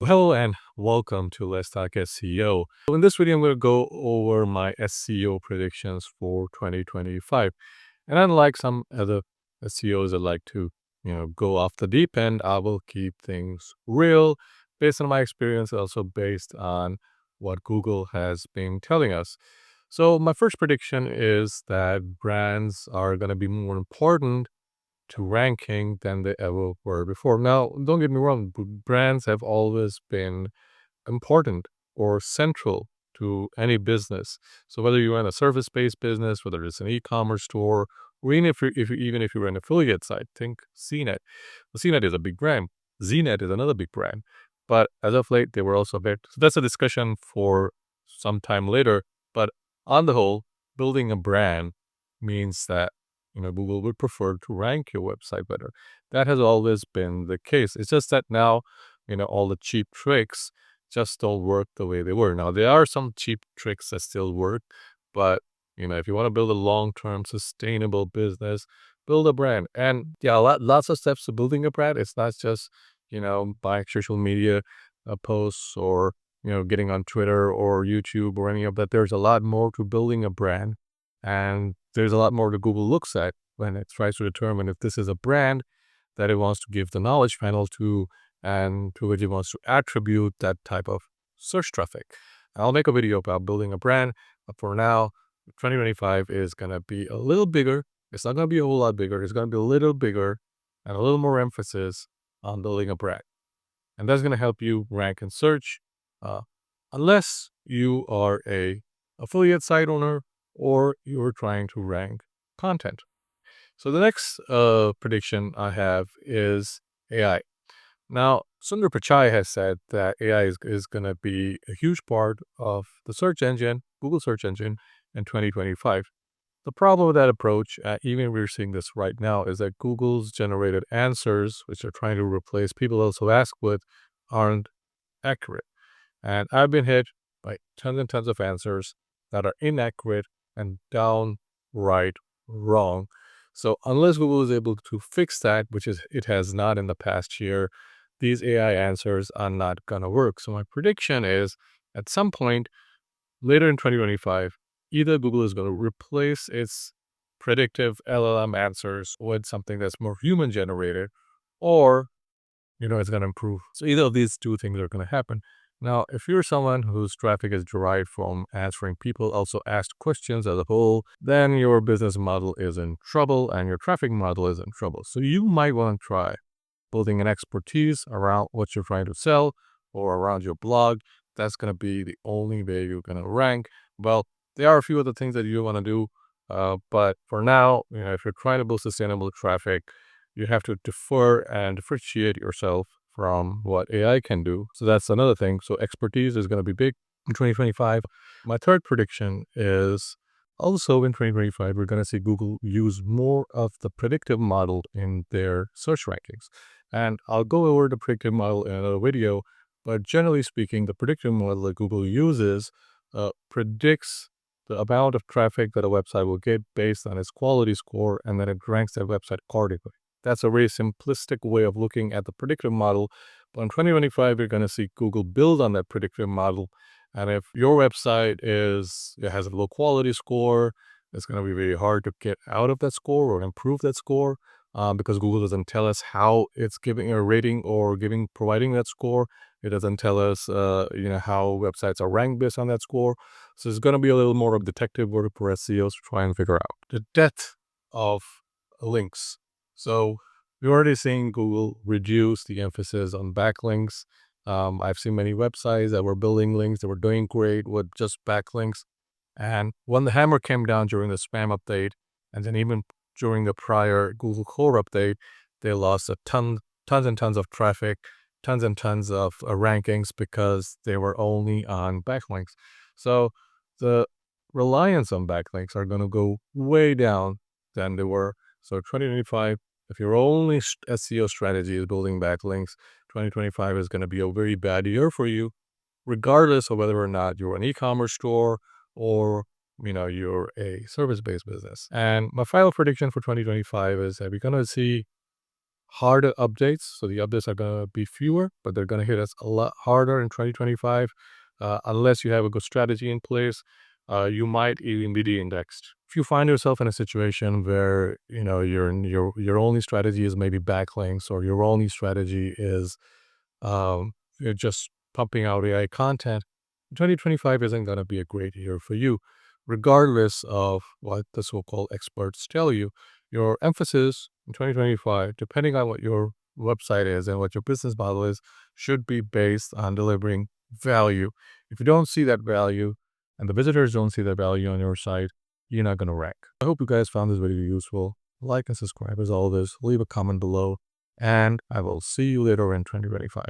Hello and welcome to Let's Talk SEO. So in this video, I'm going to go over my SEO predictions for 2025. And unlike some other SEOs that like to, go off the deep end, I will keep things real based on my experience, also based on what Google has been telling us. So my first prediction is that brands are going to be more important to ranking than they ever were before. Now, don't get me wrong, brands have always been important or central to any business. So whether you're in a service-based business, whether it's an e-commerce store, or even if you're an affiliate site, think CNET. Well, CNET is a big brand. ZNet is another big brand. But as of late, they were also big. So that's a discussion for some time later. But on the whole, building a brand means that Google would prefer to rank your website better. That has always been the case. It's just that now, all the cheap tricks just don't work the way they were. Now, there are some cheap tricks that still work, but if you want to build a long-term sustainable business, build a brand. And yeah, lots of steps to building a brand. It's not just, buying social media posts or, getting on Twitter or YouTube or any of that. There's a lot more to building a brand. And there's a lot more that Google looks at when it tries to determine if this is a brand that it wants to give the knowledge panel to and to which it wants to attribute that type of search traffic. I'll make a video about building a brand, but for now, 2025 is going to be a little bigger. It's not going to be a whole lot bigger. It's going to be a little bigger and a little more emphasis on building a brand. And that's going to help you rank and search, uh, unless you are a affiliate site owner or you're trying to rank content. So the next prediction I have is AI. Now, Sundar Pichai has said that AI is going to be a huge part of the search engine, Google search engine, in 2025. The problem with that approach, even we're seeing this right now, is that Google's generated answers, which are trying to replace people also ask with, aren't accurate. And I've been hit by tons and tons of answers that are inaccurate and downright wrong. So unless Google is able to fix that, which is it has not in the past year, these AI answers are not going to work. So my prediction is at some point later in 2025, either Google is going to replace its predictive LLM answers with something that's more human generated, or it's going to improve. So either of these two things are going to happen. Now, if you're someone whose traffic is derived from answering people also asked questions as a whole, then your business model is in trouble and your traffic model is in trouble. So you might want to try building an expertise around what you're trying to sell or around your blog. That's going to be the only way you're going to rank. Well, there are a few other things that you want to do. But for now, if you're trying to build sustainable traffic, you have to defer and differentiate yourself from what AI can do. So that's another thing. So expertise is going to be big in 2025. My third prediction is also in 2025, we're going to see Google use more of the predictive model in their search rankings. And I'll go over the predictive model in another video, but generally speaking, the predictive model that Google uses predicts the amount of traffic that a website will get based on its quality score, and then it ranks that website accordingly. That's a very simplistic way of looking at the predictive model. But in 2025, you're going to see Google build on that predictive model. And if your website has a low quality score, it's going to be very hard to get out of that score or improve that score, because Google doesn't tell us how it's giving a rating or providing that score. It doesn't tell us, how websites are ranked based on that score. So it's going to be a little more of detective work for SEOs to try and figure out the depth of links. So we're already seeing Google reduce the emphasis on backlinks. I've seen many websites that were building links that were doing great with just backlinks. And when the hammer came down during the spam update, and then even during the prior Google Core update, they lost tons and tons of traffic, tons and tons of rankings because they were only on backlinks. So the reliance on backlinks are going to go way down than they were. So 2025, if your only SEO strategy is building backlinks, 2025 is going to be a very bad year for you, regardless of whether or not you're an e-commerce store or you're a service-based business. And my final prediction for 2025 is that we're going to see harder updates. So the updates are going to be fewer, but they're going to hit us a lot harder in 2025. Unless you have a good strategy in place, you might even be de-indexed. If you find yourself in a situation where your only strategy is maybe backlinks, or your only strategy is you're just pumping out AI content, 2025 isn't going to be a great year for you. Regardless of what the so-called experts tell you, your emphasis in 2025, depending on what your website is and what your business model is, should be based on delivering value. If you don't see that value and the visitors don't see that value on your site, you're not going to rank. I hope you guys found this video useful. Like and subscribe as always. Leave a comment below, and I will see you later in 2025.